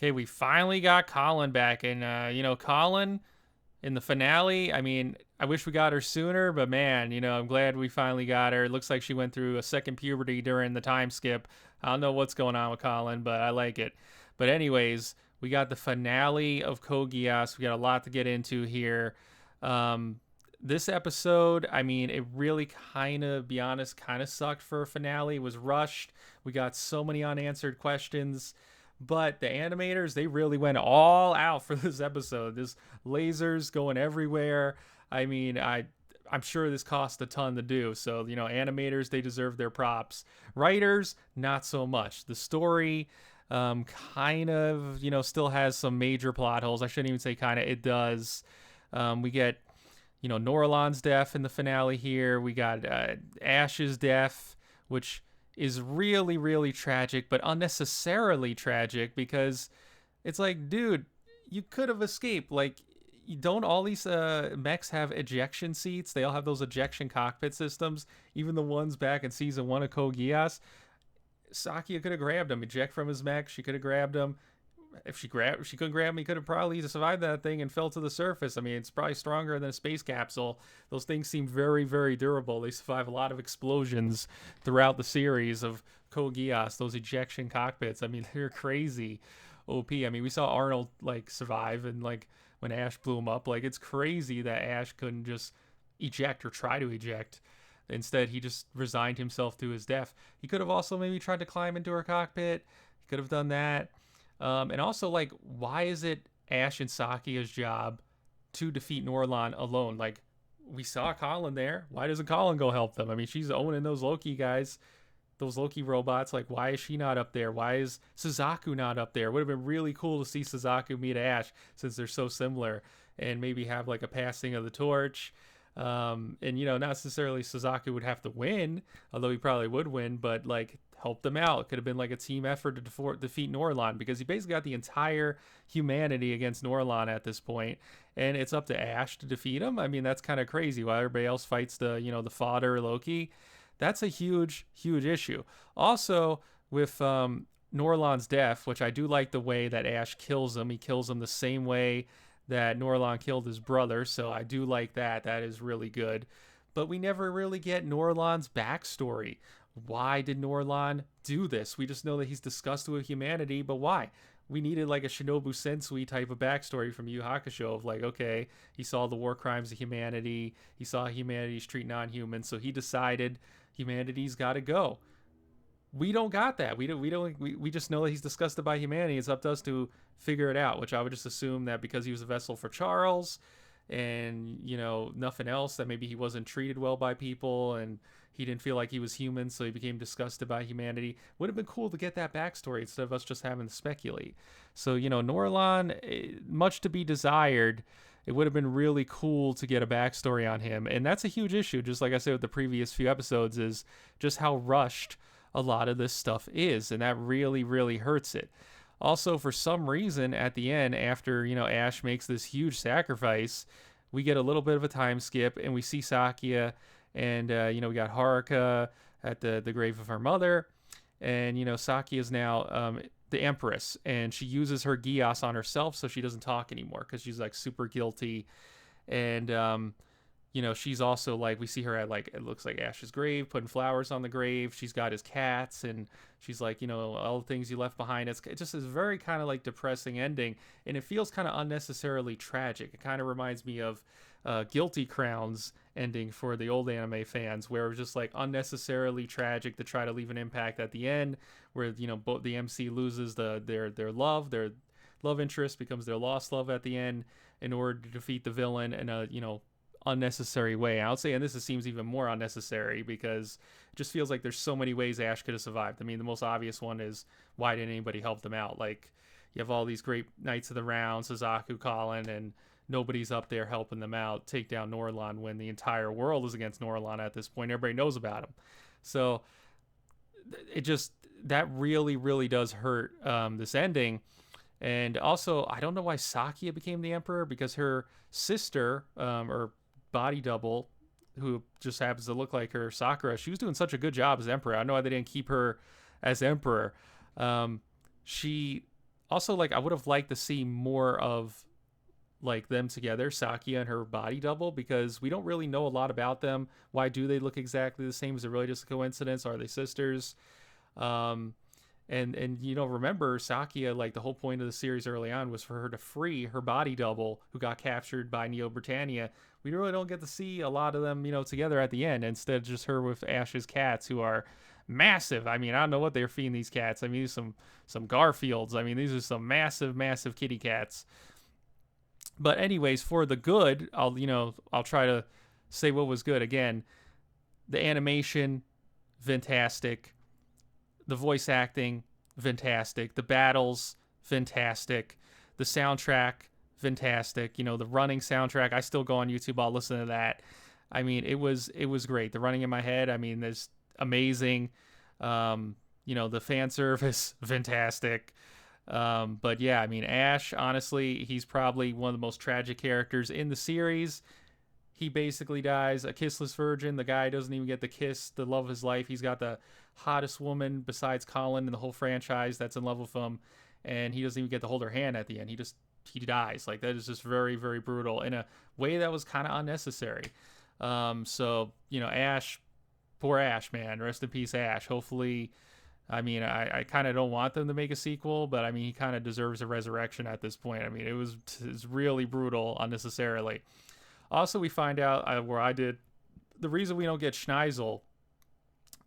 Okay, we finally got Kallen back, and Kallen in the finale. I mean, I wish we got her sooner, but man, I'm glad we finally got her. It looks like she went through a second puberty during the time skip. I don't know what's going on with Kallen, but I like it. But anyways, we got the finale of Geass. We got a lot to get into here. Um, this episode, I mean, it really kind of, be honest, kind of sucked for a finale. It was rushed. We got so many unanswered questions. But the animators, they really went all out for this episode. There's lasers going everywhere. I mean, I'm sure this cost a ton to do. So, animators, they deserve their props. Writers, not so much. The story kind of, still has some major plot holes. I shouldn't even say kind of, it does. We get, Norlan's death in the finale here. We got Ash's death, which is really, really tragic, but unnecessarily tragic because it's like, dude, you could have escaped. Like, don't all these mechs have ejection seats? They all have those ejection cockpit systems. Even the ones back in season 1 of Code Geass. Sakia could have grabbed him, eject from his mech. She could have grabbed him. If she couldn't grab him, he could have probably survived that thing and fell to the surface. I mean, it's probably stronger than a space capsule. Those things seem very, very durable. They survive a lot of explosions throughout the series of Code Geass. Those ejection cockpits. I mean, they're crazy. OP. I mean, we saw Arnold like survive, and like when Ash blew him up, like it's crazy that Ash couldn't just eject or try to eject. Instead, he just resigned himself to his death. He could have also maybe tried to climb into her cockpit. He could have done that. And also, like, why is it Ash and Sakia's job to defeat Norlan alone? Like, we saw Kallen there. Why doesn't Kallen go help them? I mean, she's owning those Loki guys, those Loki robots. Like, why is she not up there? Why is Suzaku not up there? It would have been really cool to see Suzaku meet Ash since they're so similar, and maybe have like a passing of the torch. And not necessarily Suzaku would have to win, although he probably would win, but like help them out. It could have been like a team effort to defeat Norlan, because he basically got the entire humanity against Norlan at this point, and it's up to Ash to defeat him. I mean, that's kind of crazy. While everybody else fights the fodder Loki, that's a huge, huge issue. Also, with Norlan's death, which I do like the way that Ash kills him. He kills him the same way that Norlan killed his brother, so I do like that. That is really good. But we never really get Norlan's backstory. Why did Norlan do this? We just know that he's disgusted with humanity, but why? We needed like a Shinobu Sensui type of backstory from Yu Hakusho of like, okay, he saw the war crimes of humanity, he saw humanity's treat non-humans, so he decided humanity's got to go. We don't got that. We just know that he's disgusted by humanity. It's up to us to figure it out, which I would just assume that because he was a vessel for Charles and nothing else, that maybe he wasn't treated well by people and he didn't feel like he was human, so he became disgusted by humanity. Would have been cool to get that backstory instead of us just having to speculate. So Norlan, much to be desired. It would have been really cool to get a backstory on him, and that's a huge issue, just like I said with the previous few episodes, is just how rushed a lot of this stuff is, and that really, really hurts it. Also, for some reason, at the end, after Ash makes this huge sacrifice, we get a little bit of a time skip, and we see Sakia, and we got Haruka at the grave of her mother, and Sakia is now the Empress, and she uses her Geass on herself, so she doesn't talk anymore because she's like super guilty, and she's also like, we see her at like, it looks like Ash's grave, putting flowers on the grave. She's got his cats, and she's like, all the things you left behind. It just is very kind of like depressing ending, and it feels kind of unnecessarily tragic. It kind of reminds me of Guilty Crown's ending for the old anime fans, where it was just like unnecessarily tragic to try to leave an impact at the end, where both the MC loses their love interest, becomes their lost love at the end in order to defeat the villain, and unnecessary way. I would say, and this seems even more unnecessary because it just feels like there's so many ways Ash could have survived. I mean, the most obvious one is, why didn't anybody help them out? Like, you have all these great Knights of the Round, Suzaku, Kallen, and nobody's up there helping them out take down Norlan when the entire world is against Norlan at this point. Everybody knows about him. So it just, that really, really does hurt this ending. And also, I don't know why Sakia became the Emperor, because her sister, or body double, who just happens to look like her, Sakura, she was doing such a good job as Emperor. I know why they didn't keep her as Emperor. She Also, like, I would have liked to see more of like them together, Sakia and her body double, because we don't really know a lot about them. Why do they look exactly the same? Is it really just a coincidence? Are they sisters? Um, and remember Sakia, like the whole point of the series early on was for her to free her body double who got captured by Neo Britannia. We really don't get to see a lot of them, together at the end. Instead, just her with Ash's cats, who are massive. I mean, I don't know what they're feeding these cats. I mean, some Garfields. I mean, these are some massive, massive kitty cats. But anyways, for the good, I'll try to say what was good again. The animation, fantastic. The voice acting, fantastic. The battles, fantastic. The soundtrack, fantastic. The running soundtrack. I still go on YouTube. I'll listen to that. I mean, it was great. The running in my head. I mean, there's amazing. The fan service, fantastic. But yeah, I mean, Ash, honestly, he's probably one of the most tragic characters in the series. He basically dies a kissless virgin. The guy doesn't even get the kiss, the love of his life. He's got the hottest woman besides KALLEN in the whole franchise that's in love with him, and he doesn't even get to hold her hand at the end. He dies. Like, that is just very, very brutal in a way that was kind of unnecessary. So Ash, poor Ash, man. Rest in peace, Ash. Hopefully, I mean, I kind of don't want them to make a sequel, but I mean, he kind of deserves a resurrection at this point. I mean, it's really brutal unnecessarily. Also, we find out where I did the reason we don't get Schneisel,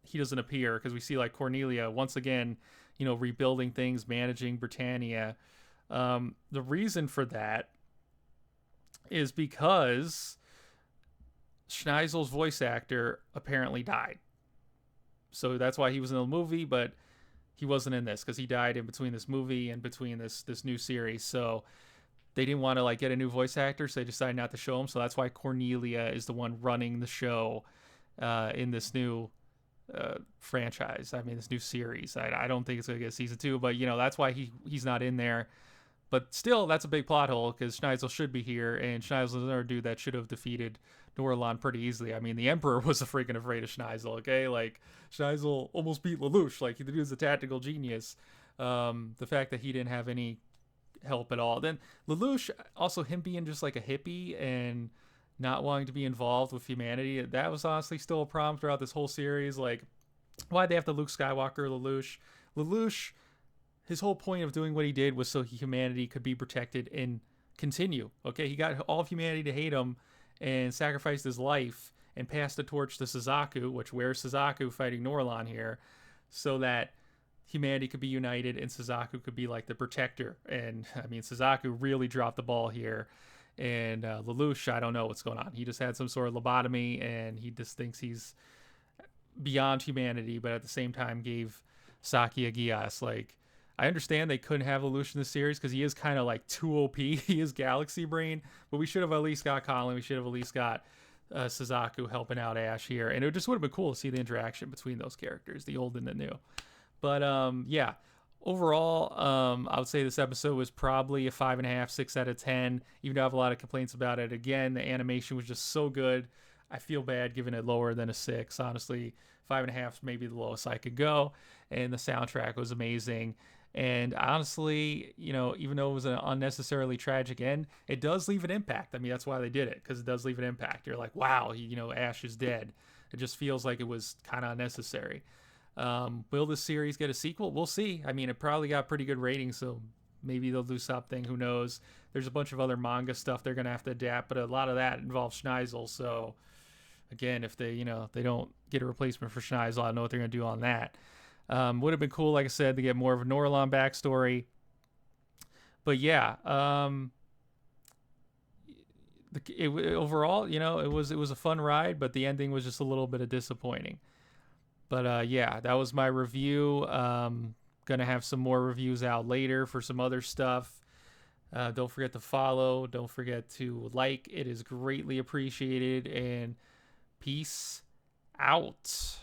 he doesn't appear, because we see like Cornelia once again, rebuilding things, managing Britannia. The reason for that is because Schneisel's voice actor apparently died. So that's why he was in the movie, but he wasn't in this because he died in between this movie and between this new series. So they didn't want to like get a new voice actor, so they decided not to show him. So that's why Cornelia is the one running the show in this new franchise. I mean, this new series. I don't think it's gonna get season 2, but that's why he's not in there. But still, that's a big plot hole because Schneisel should be here, and Schneisel's another dude that should have defeated Norlan pretty easily. I mean, the Emperor was freaking afraid of Schneisel, okay? Like, Schneisel almost beat Lelouch. Like, the dude's a tactical genius. The fact that he didn't have any help at all. Then Lelouch, also him being just like a hippie and not wanting to be involved with humanity, that was honestly still a problem throughout this whole series. Like, why'd they have to Luke Skywalker Lelouch? Lelouch, his whole point of doing what he did was so humanity could be protected and continue. Okay, he got all of humanity to hate him and sacrificed his life and passed the torch to Suzaku, which where's Suzaku fighting Norlan here, so that humanity could be united and Suzaku could be like the protector. And I mean, Suzaku really dropped the ball here. And Lelouch, I don't know what's going on. He just had some sort of lobotomy and he just thinks he's beyond humanity, but at the same time gave Saki a Geass. Like, I understand they couldn't have Lelouch in the series because he is kind of like too OP. He is Galaxy Brain, but we should have at least got KALLEN. We should have at least got Suzaku helping out Ash here. And it just would have been cool to see the interaction between those characters, the old and the new. But yeah, overall, I would say this episode was probably a 5.5, 6 out of 10. Even though I have a lot of complaints about it. Again, the animation was just so good. I feel bad giving it lower than a 6. Honestly, 5.5 is maybe the lowest I could go. And the soundtrack was amazing. And honestly, even though it was an unnecessarily tragic end, it does leave an impact. I mean, that's why they did it, because it does leave an impact. You're like, wow, Ash is dead. It just feels like it was kind of unnecessary. Will this series get a sequel? We'll see. I mean, it probably got pretty good ratings, so maybe they'll do something. Who knows? There's a bunch of other manga stuff they're going to have to adapt, but a lot of that involves Schneisel. So, again, if they, they don't get a replacement for Schneisel, I don't know what they're going to do on that. Would have been cool, like I said, to get more of a Norlan backstory. But yeah, overall, it was a fun ride, but the ending was just a little bit disappointing. But yeah, that was my review. Gonna have some more reviews out later for some other stuff. Don't forget to follow. Don't forget to like. It is greatly appreciated. And peace out.